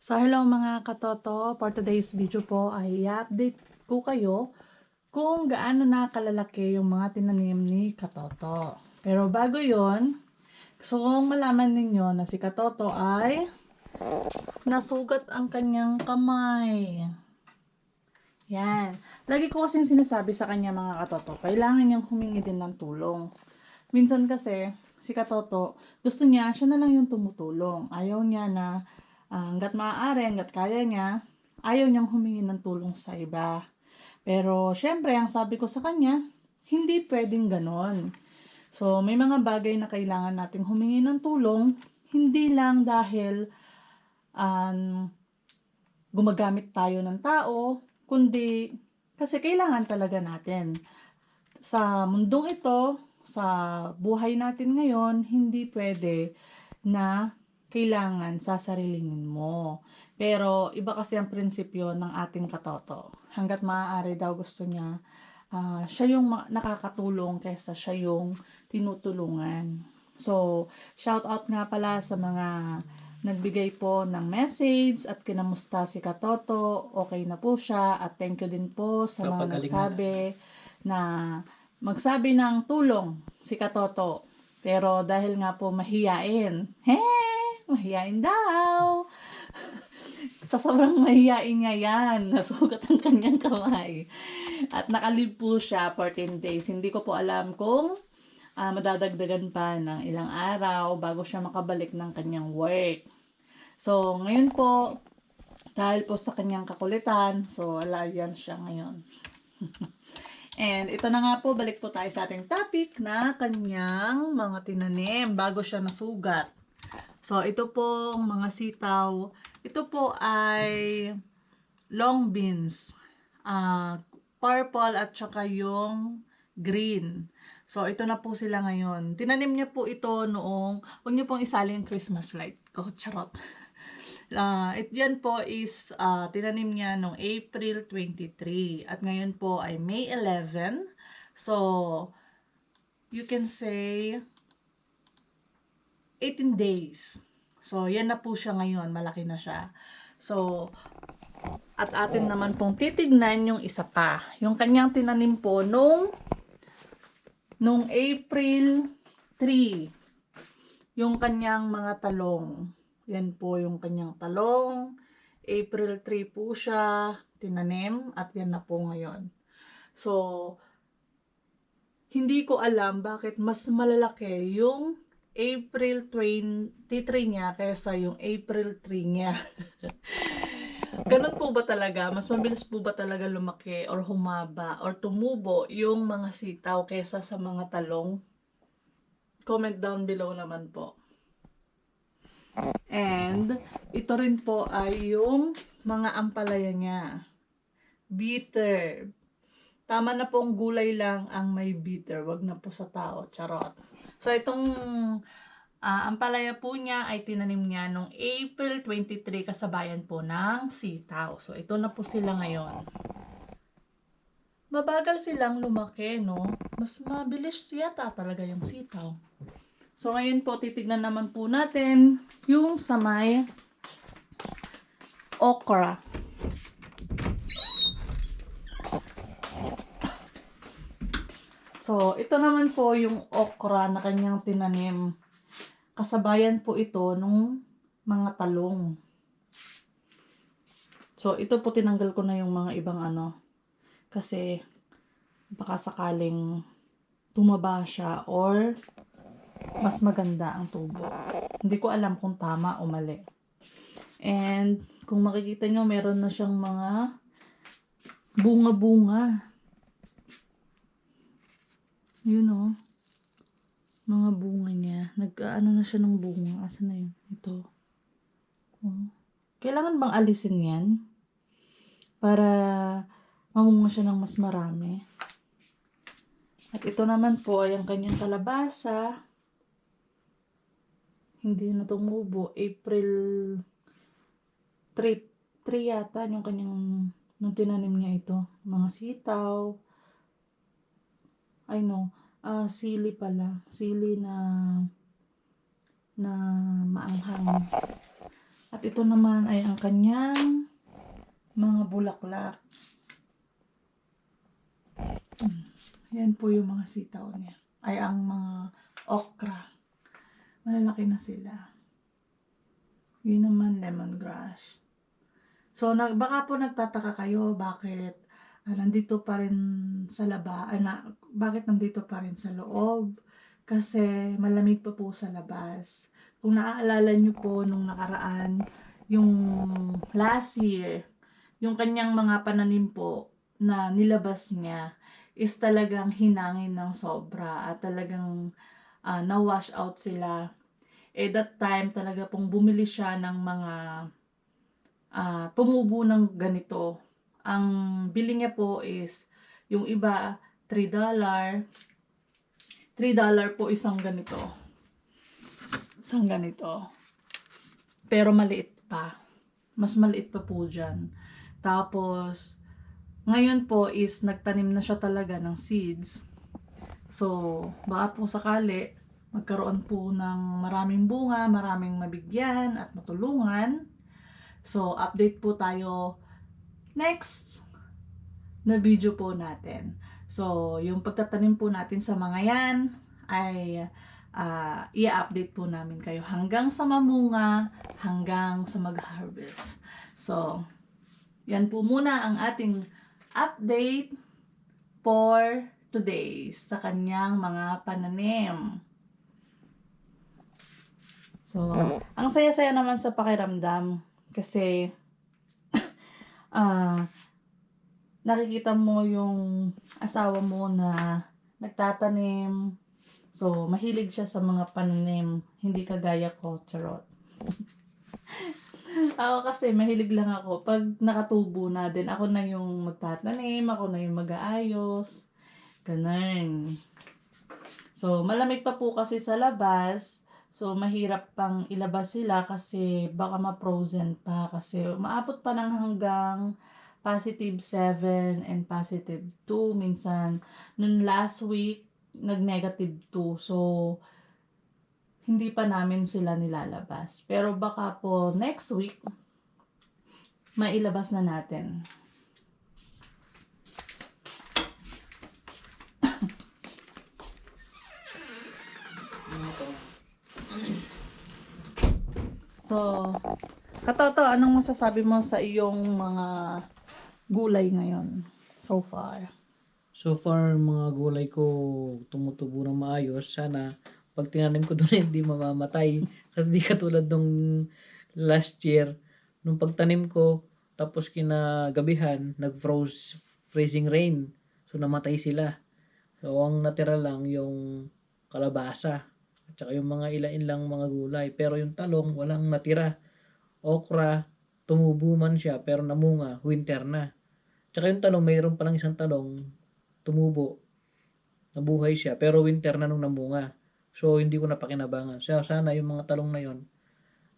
So hello mga katoto, for today's video po ay i-update ko kayo kung gaano na kalalaki yung mga tinanim ni Katoto. Pero bago yon, gusto kong malaman ninyo na si Katoto ay nasugat ang kanyang kamay. Yan. Lagi ko kasing sinasabi sa kanya mga katoto, kailangan niyang humingi din ng tulong. Minsan kasi, si Katoto, gusto niya, siya na lang yung tumutulong. Ayaw niya na hanggat maaari, hanggat kaya niya, ayaw niyang humingi ng tulong sa iba. Pero, syempre, ang sabi ko sa kanya, hindi pwedeng ganon. So, may mga bagay na kailangan nating humingi ng tulong, hindi lang dahil um, gumagamit tayo ng tao, kundi kasi kailangan talaga natin. Sa mundong ito, sa buhay natin ngayon, hindi pwede na kailangan sasarilinin mo. Pero iba kasi ang prinsipyo ng ating Katoto. Hanggat maaari daw gusto niya, siya yung nakakatulong kaysa siya yung tinutulungan. So, shout out nga pala sa mga nagbigay po ng message at kinamusta si Katoto. Okay na po siya at thank you din po sa mga nagsabi na magsabi ng tulong si Katoto. Pero dahil nga po mahiyain, mahiyain daw. Sa sobrang mahiyain niya yan, nasugat ang kanyang kamay. At nakalib po siya for 10 days. Hindi ko po alam kung madadagdagan pa ng ilang araw bago siya makabalik ng kanyang work. So, ngayon po, dahil po sa kanyang kakulitan, so alayan siya ngayon. And ito na nga po, balik po tayo sa ating topic na kanyang mga tinanim bago siya nasugat. So, ito po mga sitaw. Ito po ay long beans. Purple at saka yung green. So, ito na po sila ngayon. Tinanim niya po ito noong, huwag niyo pong isali yung Christmas light ko. Charot. Yan po is tinanim niya noong April 23 at ngayon po ay May 11. So, you can say 18 days. So, yan na po siya ngayon. Malaki na siya. So, at atin naman pong titignan yung isa pa. Yung kanyang tinanim po nung April 3. Yung kanyang mga talong. Yan po yung kanyang talong. April 3 po siya tinanim at yan na po ngayon. So, hindi ko alam bakit mas malalaki yung April 23 niya kaysa yung April 3 niya. Ganun po ba talaga? Mas mabilis po ba talaga lumaki or humaba or tumubo yung mga sitaw kaysa sa mga talong? Comment down below naman po. And ito rin po ay yung mga ampalaya niya. Bitter. Tama na pong gulay lang ang may bitter. Wag na po sa tao. Charot. So itong ampalaya po niya ay tinanim niya noong April 23 kasabayan po ng sitaw. So ito na po sila ngayon. Mabagal silang lumaki, no? Mas mabilis yata talaga yung sitaw. So, ngayon po, titignan naman po natin yung sa may okra. So, ito naman po yung okra na kanyang tinanim. Kasabayan po ito nung mga talong. So, ito po tinanggal ko na yung mga ibang kasi baka sakaling tumaba siya or mas maganda ang tubo. Hindi ko alam kung tama o mali. And kung makikita nyo, meron na siyang mga bunga-bunga. Yun o. Mga bunga niya. Nag-ano na siya ng bunga. Asan na yun? Ito. Oh. Kailangan bang alisin yan? Para mamunga siya ng mas marami. At ito naman po ay ang kanyang kalabasa. Hindi na tumubo. April 3 yata yung kanyang nung tinanim niya ito. Mga sitaw. Sili pala. Sili na maanghang. At At ito naman ay ang kanyang mga bulaklak. Yan po yung mga sitaw niya. Ay ang mga okra. Malalaki na sila. Yun naman lemongrass. So, baka po nagtataka kayo bakit nandito pa rin sa bakit nandito pa rin sa loob? Kasi malamig pa po sa labas. Kung naaalala nyo po nung nakaraan, yung last year, yung kanyang mga pananim po na nilabas niya is talagang hinangin ng sobra at talagang na-wash out sila. That time talaga pong bumili siya ng mga tumubo ng ganito. Ang bili niya po is yung iba $3. $3 po isang ganito. Isang ganito. Pero maliit pa. Mas maliit pa po dyan. Tapos, ngayon po is nagtanim na siya talaga ng seeds. So, baka po sakali magkaroon po ng maraming bunga, maraming mabigyan at matulungan. So, update po tayo next na video po natin. So, yung pagtatanim po natin sa mga yan ay i-update po namin kayo hanggang sa mamunga, hanggang sa mag-harvest. So, yan po muna ang ating update for today sa kanyang mga pananim. So, ang saya-saya naman sa pakiramdam kasi nakikita mo yung asawa mo na nagtatanim. So, mahilig siya sa mga pananim. Hindi kagaya ko, charot. Ako kasi, mahilig lang ako. Pag nakatubo na din, ako na yung magtatanim, ako na yung mag-aayos. Ganun. So, malamig pa po kasi sa labas. So, mahirap pang ilabas sila kasi baka ma-frozen pa. Kasi umaabot pa ng hanggang +7 and +2. Minsan, nung last week, nag-2. So, hindi pa namin sila nilalabas. Pero baka po next week, mailabas na natin. So, Katoto, anong masasabi mo sa iyong mga gulay ngayon so far? So far, mga gulay ko tumutubo ng maayos. Sana pag tinanim ko doon hindi mamamatay. Kasi di katulad nung last year, nung pagtanim ko, tapos kinagabihan, freezing rain. So namatay sila. So ang natira lang yung kalabasa. At saka yung mga ilain lang mga gulay. Pero yung talong, walang natira. Okra, tumubo man siya pero namunga, winter na. Tsaka yung talong, mayroon palang isang talong, tumubo, nabuhay siya, pero winter na nung namunga. So, hindi ko napakinabangan. So, sana yung mga talong na yon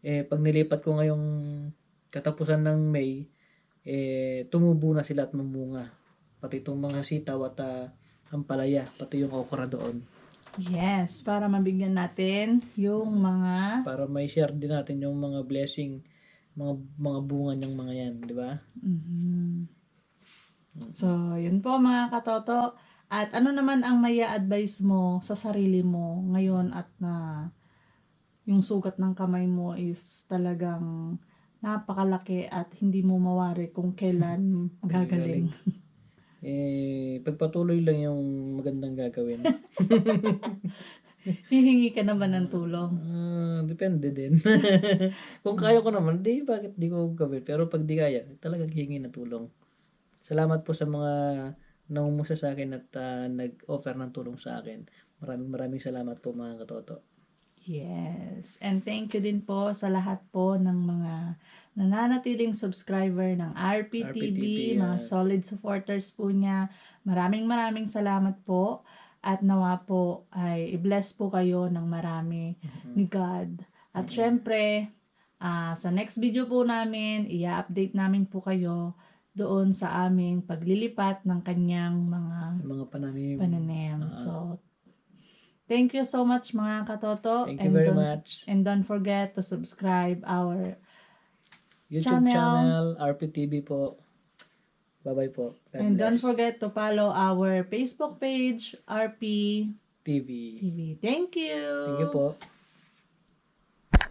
pag nilipat ko ngayong katapusan ng May, tumubo na sila at mamunga. Pati itong mga sitaw at ampalaya, pati yung okra doon. Yes, para mabigyan natin yung mga... Para may share din natin yung mga blessing, mga bunga ng mga yan, di ba? So, yun po mga katoto. At ano naman ang maya advice mo sa sarili mo ngayon at na yung sugat ng kamay mo is talagang napakalaki at hindi mo mawari kung kailan gagaling. Pagpatuloy lang yung magandang gagawin. Hihingi ka naman ng tulong. Depende din. Kung kaya ko naman, bakit di ko gawin? Pero pag di kaya, talagang hihingi na tulong. Salamat po sa mga nangumusta sa akin at nag-offer ng tulong sa akin. Maraming salamat po mga katoto. Yes. And thank you din po sa lahat po ng mga nananatiling subscriber ng RPTV, mga solid supporters po niya. Maraming salamat po. At nawa po ay i-bless po kayo ng marami ni God. At syempre, sa next video po namin, i-update namin po kayo doon sa aming paglilipat ng kanyang mga pananim. So, thank you so much mga katoto. Thank you very much. And don't forget to subscribe our YouTube channel, RPTV po. Bye-bye po. God And don't bless. forget to follow our Facebook page, RP TV. TV. Thank you! Thank you po.